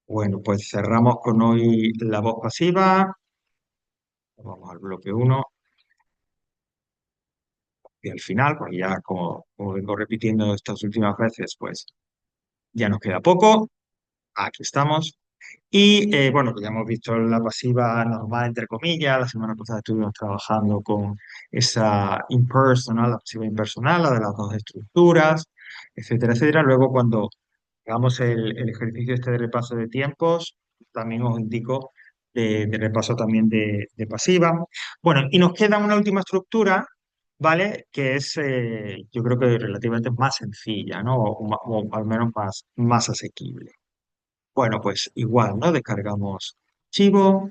Bueno, pues cerramos con hoy la voz pasiva. Vamos al bloque uno y al final, porque ya como vengo repitiendo estas últimas veces, pues ya nos queda poco. Aquí estamos. Y bueno, pues ya hemos visto la pasiva normal, entre comillas. La semana pasada estuvimos trabajando con esa impersonal, la pasiva impersonal, la de las dos estructuras, etcétera, etcétera. Luego, cuando hagamos el ejercicio este de repaso de tiempos, también os indico de repaso también de pasiva. Bueno, y nos queda una última estructura, ¿vale? Que es, yo creo que relativamente más sencilla, ¿no? O al menos más asequible. Bueno, pues igual, ¿no? Descargamos archivo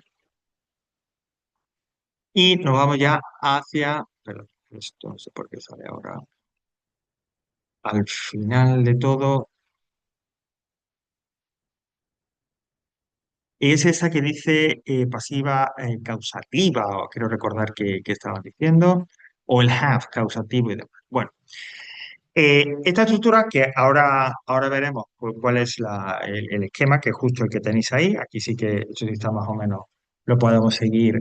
y nos vamos ya hacia, perdón, esto no sé por qué sale ahora, al final de todo. Es esa que dice pasiva causativa, o quiero recordar que estaban diciendo, o el have causativo y demás. Bueno, esta estructura que ahora veremos cuál es el esquema, que es justo el que tenéis ahí. Aquí sí que eso sí está más o menos, lo podemos seguir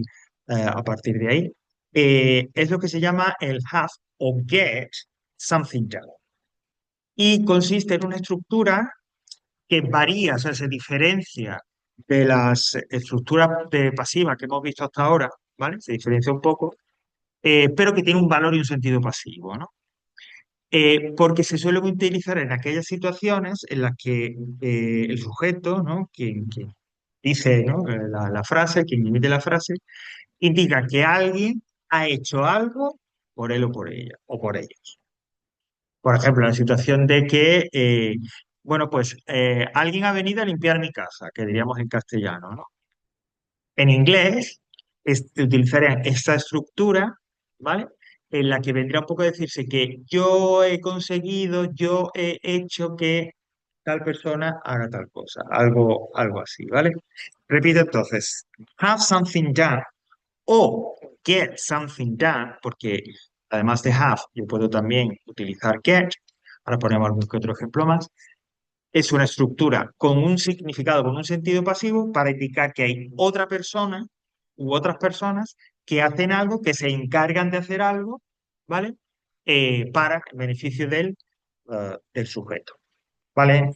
a partir de ahí. Es lo que se llama el have o get something done. Y consiste en una estructura que varía, o sea, se diferencia de las estructuras de pasiva que hemos visto hasta ahora, ¿vale? Se diferencia un poco, pero que tiene un valor y un sentido pasivo, ¿no? Porque se suele utilizar en aquellas situaciones en las que el sujeto, ¿no? Quien dice, ¿no? La frase, quien emite la frase, indica que alguien ha hecho algo por él o por ella, o por ellos. Por ejemplo, la situación de que, bueno, pues alguien ha venido a limpiar mi casa, que diríamos en castellano, ¿no? En inglés utilizarían esta estructura, ¿vale? En la que vendría un poco a decirse que yo he conseguido, yo he hecho que tal persona haga tal cosa, algo así, ¿vale? Repito entonces, have something done o get something done, porque además de have, yo puedo también utilizar get. Ahora ponemos algún que otro ejemplo más. Es una estructura con un significado, con un sentido pasivo para indicar que hay otra persona u otras personas que hacen algo, que se encargan de hacer algo, ¿vale? Para el beneficio del sujeto, ¿vale?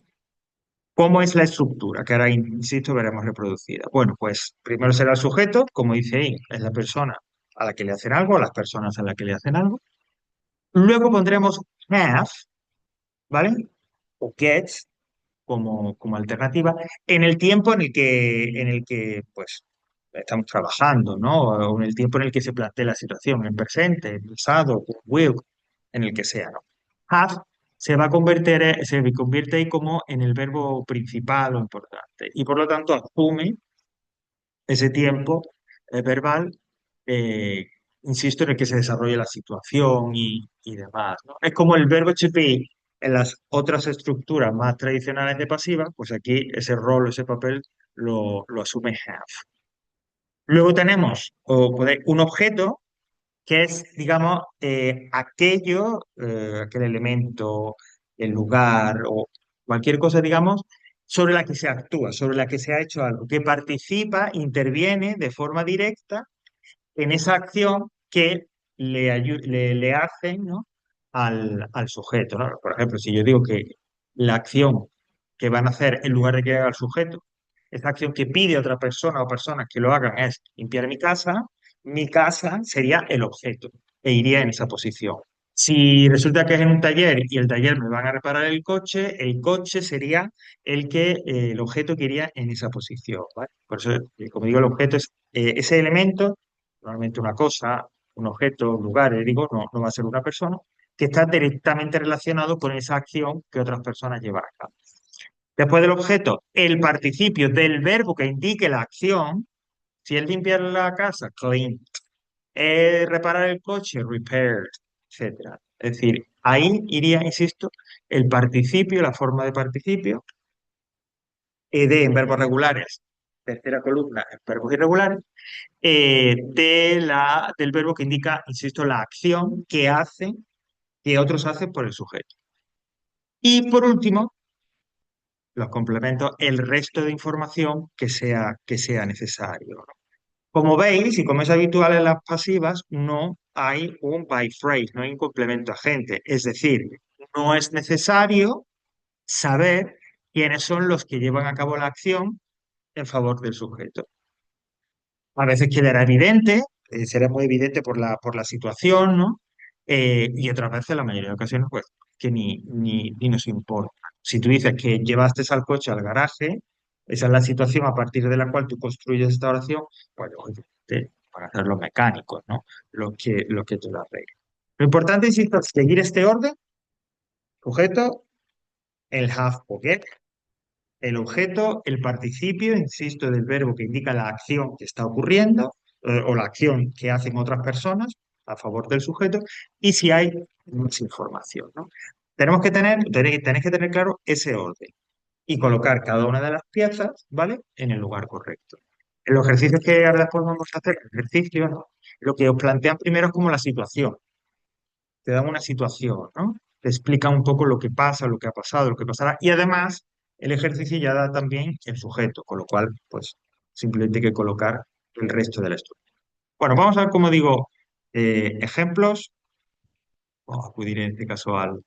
¿Cómo es la estructura? Que ahora, insisto, veremos reproducida. Bueno, pues primero será el sujeto, como dice ahí, es la persona a la que le hacen algo, a las personas a las que le hacen algo. Luego pondremos have, ¿vale? O gets, como alternativa en el tiempo en el que pues estamos trabajando, ¿no? O en el tiempo en el que se plantea la situación, en presente, en pasado, will, en el que sea, ¿no? Have se convierte ahí como en el verbo principal o importante y por lo tanto asume ese tiempo verbal, eh, insisto, en el que se desarrolla la situación y demás, ¿no? Es como el verbo to be en las otras estructuras más tradicionales de pasiva, pues aquí ese rol, ese papel lo asume have. Luego tenemos un objeto que es, digamos, aquel elemento, el lugar o cualquier cosa, digamos, sobre la que se actúa, sobre la que se ha hecho algo, que participa, interviene de forma directa en esa acción que le hacen, ¿no? al sujeto, ¿no? Por ejemplo, si yo digo que la acción que van a hacer en lugar de que haga el sujeto, esta acción que pide a otra persona o personas que lo hagan es limpiar mi casa sería el objeto e iría en esa posición. Si resulta que es en un taller y el taller me van a reparar el coche sería el objeto que iría en esa posición, ¿vale? Por eso, como digo, el objeto es ese elemento, normalmente una cosa, un objeto, un lugar, digo, no va a ser una persona, que está directamente relacionado con esa acción que otras personas llevan a cabo. Después del objeto, el participio del verbo que indique la acción, si es limpiar la casa, clean, reparar el coche, repaired, etcétera. Es decir, ahí iría, insisto, el participio, la forma de participio, en verbos regulares, tercera columna, en verbos irregulares, del verbo que indica, insisto, la acción que otros hacen por el sujeto. Y por último, los complementos, el resto de información que sea necesario, ¿no? Como veis, y como es habitual en las pasivas, no hay un by phrase, no hay un complemento agente. Es decir, no es necesario saber quiénes son los que llevan a cabo la acción en favor del sujeto. A veces quedará evidente, será muy evidente por la situación, ¿no? Y otras veces, la mayoría de ocasiones, pues, que ni nos importa. Si tú dices que llevaste al coche al garaje, esa es la situación a partir de la cual tú construyes esta oración, pues, lógicamente, para hacer los mecánicos, ¿no? Lo que te la regla. Lo importante, insisto, es seguir este orden, sujeto, el have o get, el objeto, el participio, insisto, del verbo que indica la acción que está ocurriendo o la acción que hacen otras personas a favor del sujeto y si hay más información, ¿no? Tenéis que tener claro ese orden y colocar cada una de las piezas, ¿vale? En el lugar correcto. En los ejercicios que ahora después vamos a hacer, ejercicios, ¿no? Lo que os plantean primero es como la situación, te dan una situación, ¿no? Te explican un poco lo que pasa, lo que ha pasado, lo que pasará, y además el ejercicio ya da también el sujeto, con lo cual, pues, simplemente hay que colocar el resto de la estructura. Bueno, vamos a ver, como digo, ejemplos. Vamos a acudir en este caso al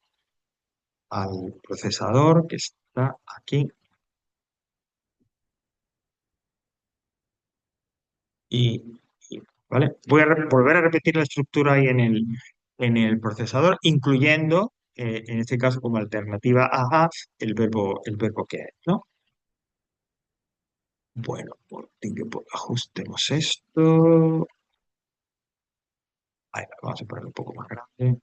procesador que está aquí y, ¿vale? Voy a volver a repetir la estructura ahí en el procesador, incluyendo, en este caso, como alternativa a have, el verbo que es, ¿no? Bueno, pues ajustemos esto. Ahí va, vamos a ponerlo un poco más grande.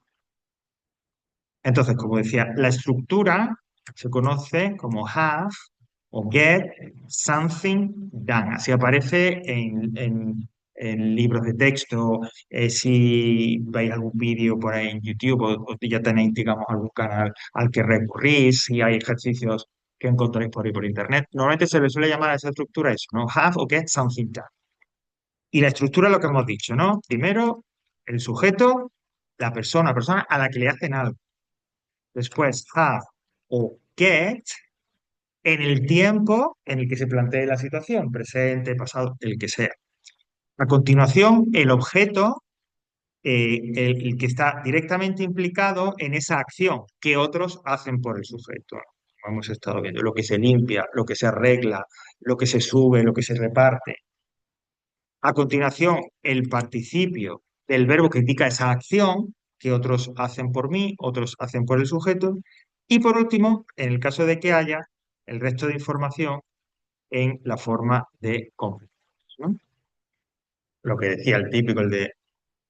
Entonces, como decía, la estructura se conoce como have o get something done. Así aparece en libros de texto. Si veis algún vídeo por ahí en YouTube o ya tenéis, digamos, algún canal al que recurrís, si hay ejercicios que encontráis por ahí por internet. Normalmente se le suele llamar a esa estructura eso, ¿no? Have o get something done. Y la estructura es lo que hemos dicho, ¿no? Primero, el sujeto, la persona a la que le hacen algo. Después, have o get en el tiempo en el que se plantee la situación, presente, pasado, el que sea. A continuación, el objeto, el que está directamente implicado en esa acción que otros hacen por el sujeto. Como hemos estado viendo, lo que se limpia, lo que se arregla, lo que se sube, lo que se reparte. A continuación, el participio del verbo que indica esa acción que otros hacen por mí, otros hacen por el sujeto. Y por último, en el caso de que haya el resto de información en la forma de complementos, ¿no? Lo que decía el típico, el de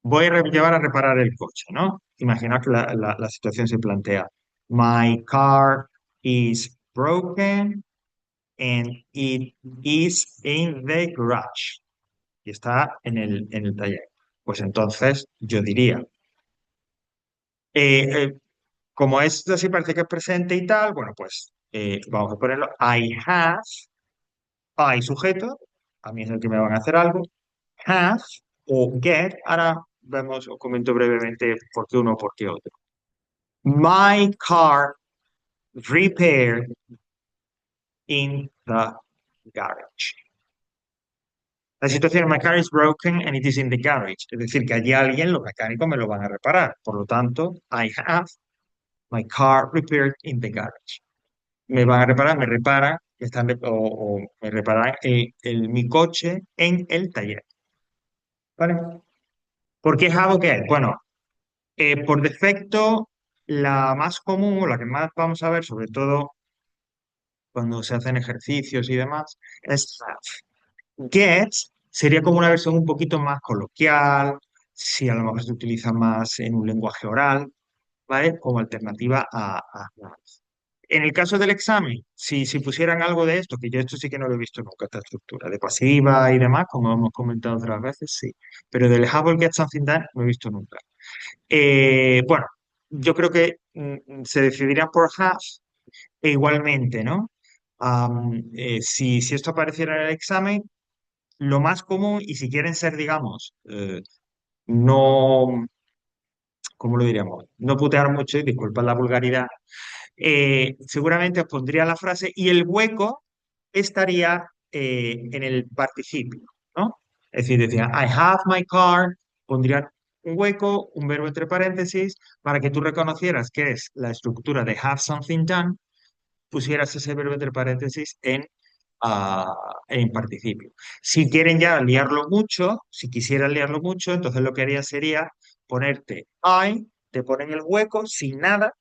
voy a llevar a reparar el coche, ¿no? Imaginaos que la situación se plantea. My car is broken and it is in the garage. Y está en el taller. Pues entonces yo diría, eh, eh, como esto así parece que es presente y tal, bueno, pues vamos a ponerlo, I have, hay sujeto, a mí es el que me van a hacer algo, have o get, ahora vemos, os comento brevemente por qué uno o por qué otro. My car repaired in the garage. La situación, my car is broken and it is in the garage. Es decir, que allí alguien, los mecánicos me lo van a reparar. Por lo tanto, I have my car repaired in the garage. Me van a reparar, me reparan, o me reparan mi coche en el taller. ¿Vale? ¿Por qué have o qué? Bueno, por defecto, la más común, o la que más vamos a ver, sobre todo cuando se hacen ejercicios y demás, es have. Get sería como una versión un poquito más coloquial, si a lo mejor se utiliza más en un lenguaje oral, ¿vale? Como alternativa a have. En el caso del examen, si pusieran algo de esto, que yo esto sí que no lo he visto nunca, esta estructura de pasiva y demás, como hemos comentado otras veces, sí. Pero del have or get something done no he visto nunca. Bueno, yo creo que se decidiría por have e igualmente, ¿no? Si esto apareciera en el examen, lo más común, y si quieren ser, digamos, no, ¿cómo lo diríamos? No putear mucho, y disculpad la vulgaridad, seguramente os pondría la frase y el hueco estaría en el participio, ¿no? Es decir, decía, I have my car, pondría un hueco, un verbo entre paréntesis, para que tú reconocieras que es la estructura de have something done, pusieras ese verbo entre paréntesis ah, en participio. Si quieren ya liarlo mucho, si quisieran liarlo mucho, entonces lo que haría sería ponerte I, te ponen el hueco sin nada,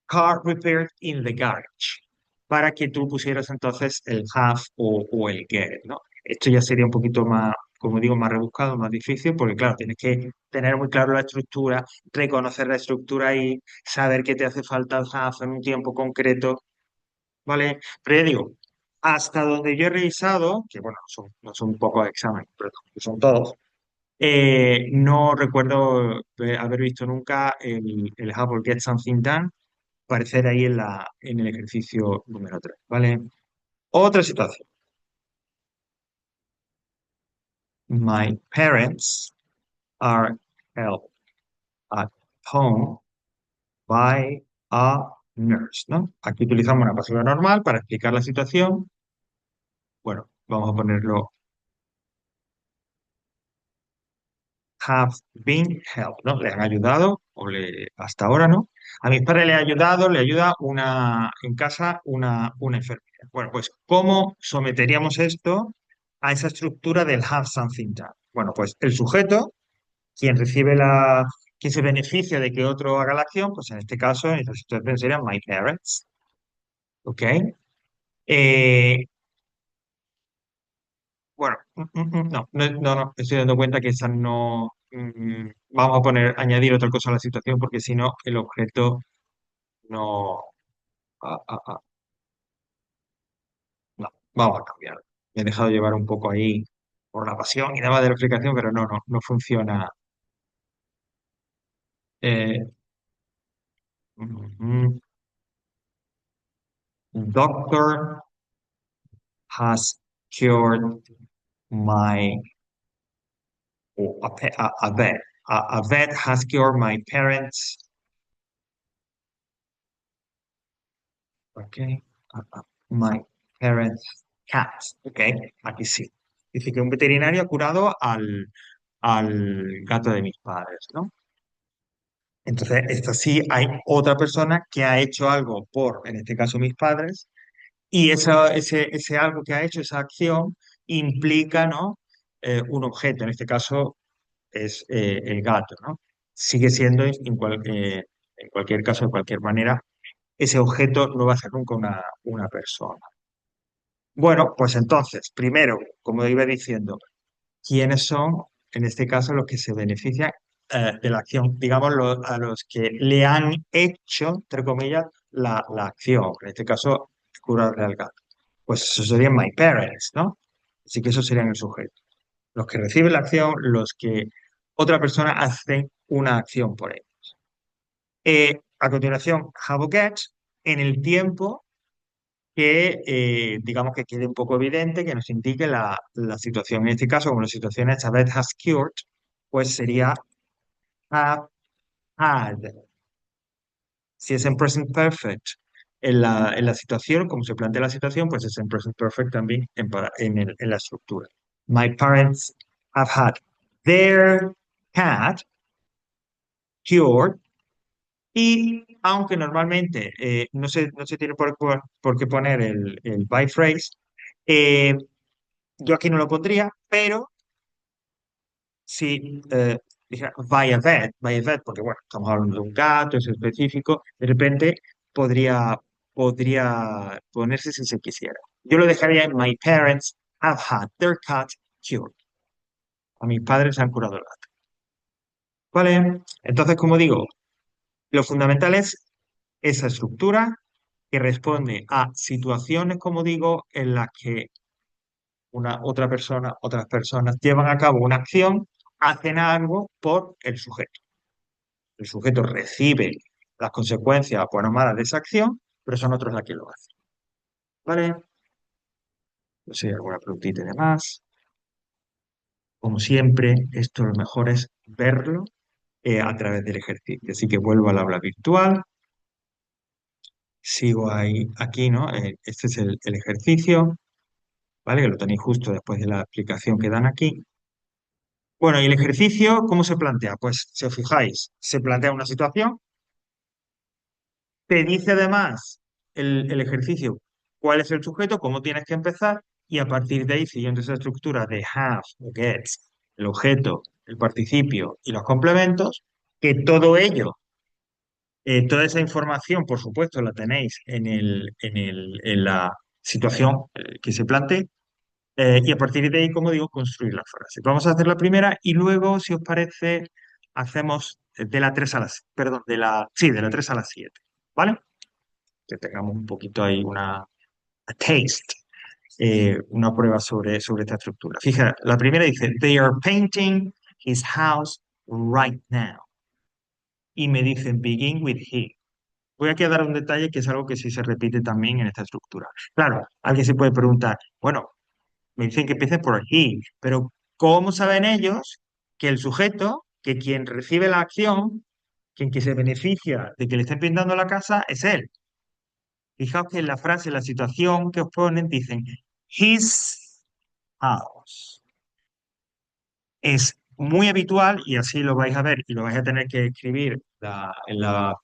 car repaired in the garage, para que tú pusieras entonces el have o el get, ¿no? Esto ya sería un poquito más, como digo, más rebuscado, más difícil, porque claro, tienes que tener muy claro la estructura, reconocer la estructura y saber que te hace falta el have en un tiempo concreto, ¿vale? Pero ya digo, hasta donde yo he revisado, que bueno, no son pocos exámenes, pero son todos, no recuerdo haber visto nunca el have or get something done aparecer ahí en el ejercicio número 3, ¿vale? Otra situación. My parents are helped at home by a nurse, ¿no? Aquí utilizamos una pasiva normal para explicar la situación. Bueno, vamos a ponerlo have been helped, ¿no? Le han ayudado, hasta ahora, ¿no? A mis padres le ha ayudado, le ayuda en casa una enfermera. Bueno, pues, ¿cómo someteríamos esto a esa estructura del have something done? Bueno, pues el sujeto, quien quien se beneficia de que otro haga la acción, pues en este caso, en esta situación serían my parents, ¿ok? Eh, bueno, no, estoy dando cuenta que esa no, vamos a añadir otra cosa a la situación porque si no, el objeto no, ah, ah, ah, no, vamos a cambiar. Me he dejado llevar un poco ahí por la pasión y nada más de la explicación, pero no funciona. Eh, mm, Doctor has cured my, o a vet. A vet has cured my parents. Okay. My parents' cat. Ok, aquí sí. Dice que un veterinario ha curado al gato de mis padres, ¿no? Entonces, esta sí hay otra persona que ha hecho algo por, en este caso, mis padres, y ese algo que ha hecho, esa acción, implica, ¿no? Un objeto, en este caso es el gato, ¿no? Sigue siendo, en cualquier caso, de cualquier manera, ese objeto no va a ser nunca una persona. Bueno, pues entonces, primero, como iba diciendo, ¿quiénes son, en este caso, los que se benefician de la acción? Digamos, a los que le han hecho, entre comillas, la acción. En este caso, curarle al gato. Pues eso serían my parents, ¿no? Así que eso serían el sujeto. Los que reciben la acción, los que otra persona hace una acción por él. A continuación, have or get, en el tiempo que digamos que quede un poco evidente, que nos indique la situación. En este caso, como la situación es Beth has cured, pues sería have had. Si es en present perfect, en la situación, como se plantea la situación, pues es en present perfect también en la estructura. My parents have had their cat cured. Y aunque normalmente no se tiene por qué poner el by phrase, eh, yo aquí no lo pondría, pero si dijera by a vet, porque bueno, estamos hablando de un gato, es específico, de repente podría ponerse si se quisiera. Yo lo dejaría en my parents have had their cat cured. A mis padres han curado el gato. ¿Vale? Entonces, como digo, lo fundamental es esa estructura que responde a situaciones, como digo, en las que otras personas llevan a cabo una acción, hacen algo por el sujeto. El sujeto recibe las consecuencias buenas o malas de esa acción, pero son otros las que lo hacen. ¿Vale? No sé, alguna preguntita y demás. Como siempre, esto lo mejor es verlo a través del ejercicio. Así que vuelvo al aula virtual. Sigo ahí, aquí, ¿no? Este es el ejercicio, ¿vale? Que lo tenéis justo después de la explicación que dan aquí. Bueno, y el ejercicio, ¿cómo se plantea? Pues si os fijáis, se plantea una situación, te dice además el ejercicio cuál es el sujeto, cómo tienes que empezar, y a partir de ahí, siguiendo esa estructura de have, o gets, el objeto, el participio y los complementos, que todo ello, toda esa información, por supuesto, la tenéis en la situación que se plantee, y a partir de ahí, como digo, construir la frase. Vamos a hacer la primera y luego, si os parece, hacemos de la 3 a las, perdón, sí, de la 3 a las 7, ¿vale? Que tengamos un poquito ahí a taste, una prueba sobre esta estructura. Fija, la primera dice, they are painting his house right now. Y me dicen, begin with he. Voy aquí a dar un detalle que es algo que sí se repite también en esta estructura. Claro, alguien se puede preguntar, bueno, me dicen que empiece por he, pero ¿cómo saben ellos que el sujeto, que quien recibe la acción, quien que se beneficia de que le estén pintando la casa, es él? Fijaos que en la frase, en la situación que os ponen, dicen his house. Es muy habitual, y así lo vais a ver, y lo vais a tener que escribir en la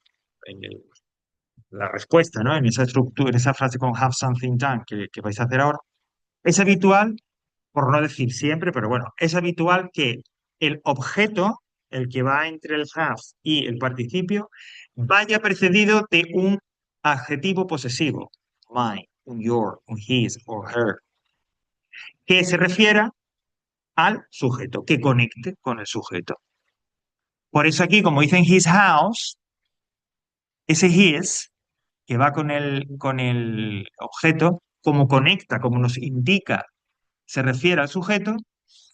respuesta, ¿no? En esa estructura, en esa frase con have something done que vais a hacer ahora. Es habitual, por no decir siempre, pero bueno, es habitual que el objeto, el que va entre el have y el participio, vaya precedido de un adjetivo posesivo, mine, un your, un his o her, que se refiera al sujeto, que conecte con el sujeto. Por eso aquí, como dicen his house, ese his que va con el objeto, como conecta, como nos indica, se refiere al sujeto,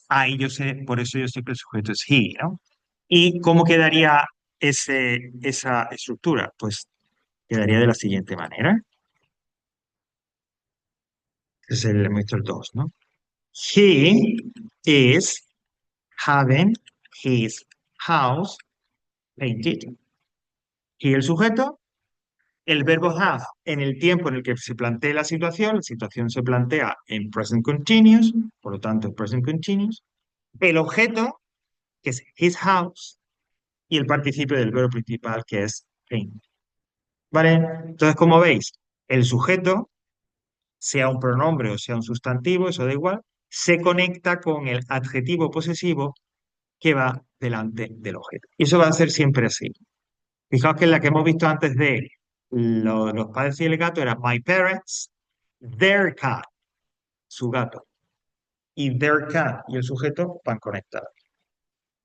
ahí yo sé, por eso yo sé que el sujeto es he, ¿no? ¿Y cómo quedaría esa estructura? Pues quedaría de la siguiente manera. Es el muestro el 2, ¿no? He is having his house painted. Y el sujeto, el verbo have, en el tiempo en el que se plantea la situación se plantea en present continuous, por lo tanto, present continuous. El objeto, que es his house, y el participio del verbo principal, que es paint. ¿Vale? Entonces, como veis, el sujeto, sea un pronombre o sea un sustantivo, eso da igual, se conecta con el adjetivo posesivo que va delante del objeto. Y eso va a ser siempre así. Fijaos que en la que hemos visto antes de los padres y el gato era my parents, their cat, su gato. Y their cat y el sujeto van conectados.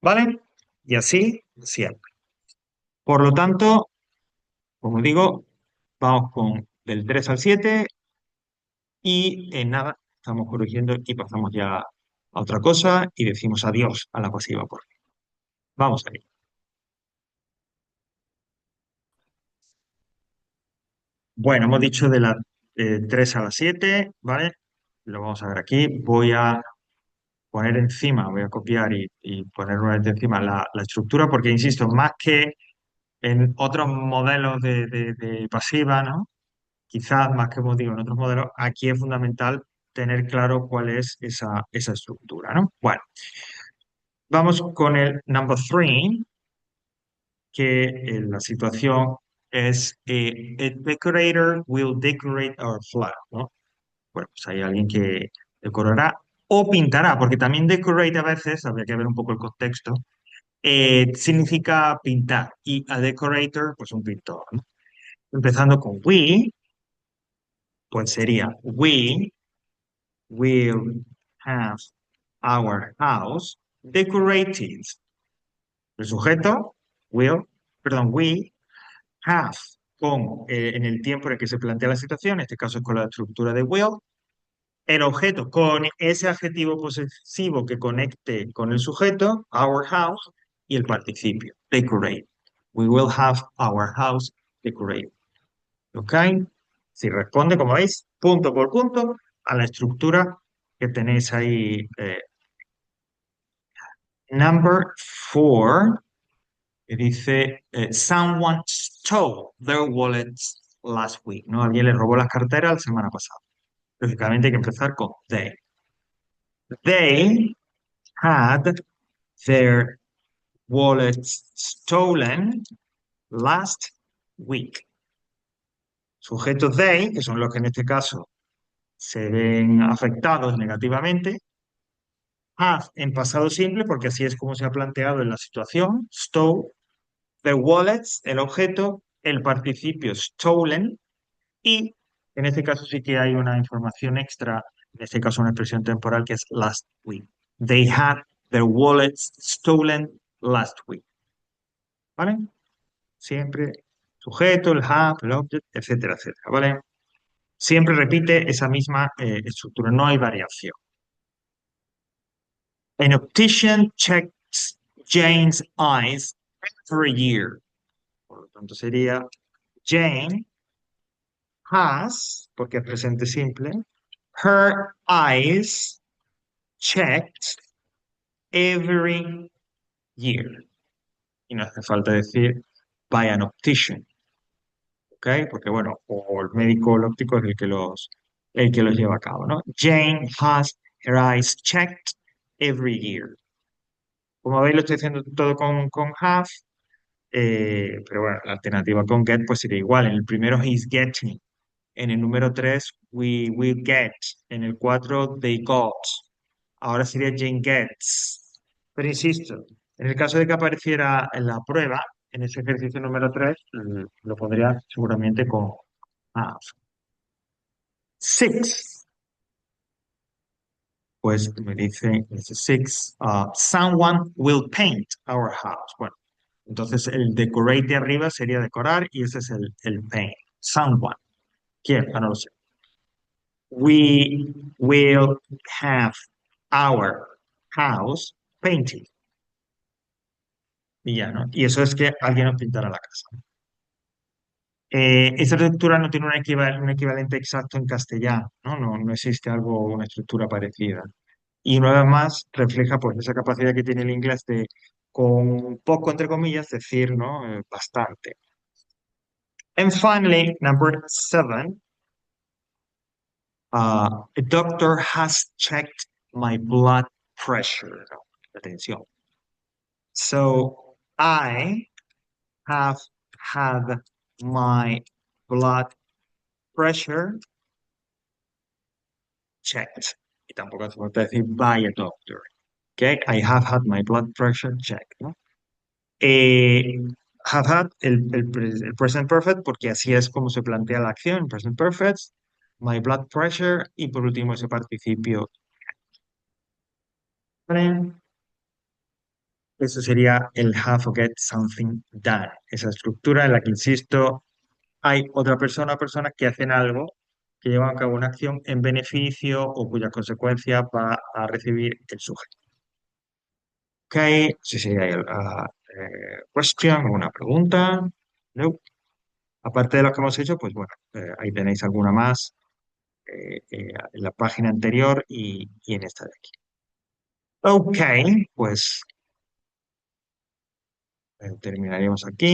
¿Vale? Y así siempre. Por lo tanto, como digo, vamos con del 3 al 7 y en nada, estamos corrigiendo y pasamos ya a otra cosa y decimos adiós a la pasiva por fin. Vamos ahí. Bueno, hemos dicho de la 3 a la 7, ¿vale? Lo vamos a ver aquí. Voy a poner encima, voy a copiar y poner nuevamente encima la estructura, porque insisto, más que en otros modelos de pasiva, ¿no? Quizás más que como digo en otros modelos, aquí es fundamental tener claro cuál es esa estructura, ¿no? Bueno, vamos con el number 3, que la situación es a decorator will decorate our flat, ¿no? Bueno, pues hay alguien que decorará o pintará, porque también decorate a veces, habría que ver un poco el contexto, significa pintar y a decorator, pues un pintor, ¿no? Empezando con we, pues sería we will have our house decorated. El sujeto, will, perdón, we have, en el tiempo en el que se plantea la situación, en este caso es con la estructura de will, el objeto con ese adjetivo posesivo que conecte con el sujeto, our house, y el participio, decorate. We will have our house decorated. ¿Ok? Si responde, como veis, punto por punto a la estructura que tenéis ahí. Number 4, que dice, someone stole their wallets last week, ¿no? Alguien le robó las carteras la semana pasada. Lógicamente hay que empezar con they. They had their wallets stolen last week. Sujetos they, que son los que en este caso se ven afectados negativamente. Have en pasado simple, porque así es como se ha planteado en la situación. Stole, the wallets, el objeto, el participio stolen. Y en este caso sí que hay una información extra, en este caso una expresión temporal que es last week. They had their wallets stolen last week. ¿Vale? Siempre sujeto, el have, el object, etcétera, etcétera. ¿Vale? Siempre repite esa misma estructura, no hay variación. An optician checks Jane's eyes every year. Por lo tanto sería Jane has, porque es presente simple, her eyes checked every year. Y no hace falta decir by an optician, ¿ok? Porque bueno, o el médico o el óptico es el que los lleva a cabo, ¿no? Jane has her eyes checked every year. Como veis, lo estoy haciendo todo con have, pero bueno, la alternativa con get pues sería igual. En el primero, he's getting. En el número 3 we will get. En el 4 they got. Ahora sería Jane gets. Pero insisto, en el caso de que apareciera en la prueba, en ese ejercicio número 3 lo pondría seguramente con have. Six. Pues me dice six. Someone will paint our house. Bueno, entonces el decorate de arriba sería decorar y ese es el paint. Someone. ¿Quién? Ah, no lo sé. We will have our house painted. Y ya, ¿no? Y eso es que alguien nos pintará la casa. Esta estructura no tiene un equivalente exacto en castellano, ¿no? No existe algo, una estructura parecida. Y una vez más refleja pues esa capacidad que tiene el inglés de, con poco, entre comillas, decir, ¿no? Bastante. And finally, number 7, a doctor has checked my blood pressure. No, atención. So I have had my blood pressure checked. Y tampoco hace falta decir by a doctor. Okay, I have had my blood pressure checked, ¿no? Eh, have had el present perfect, porque así es como se plantea la acción, present perfect, my blood pressure, y por último ese participio. ¿Vale? Eso sería el have or get something done. Esa estructura en la que, insisto, hay otra persona o personas que hacen algo, que llevan a cabo una acción en beneficio o cuya consecuencia va a recibir el sujeto. Ok, si sería el question, alguna pregunta. No. Aparte de lo que hemos hecho, pues bueno, ahí tenéis alguna más en la página anterior y en esta de aquí. Ok, pues terminaríamos aquí.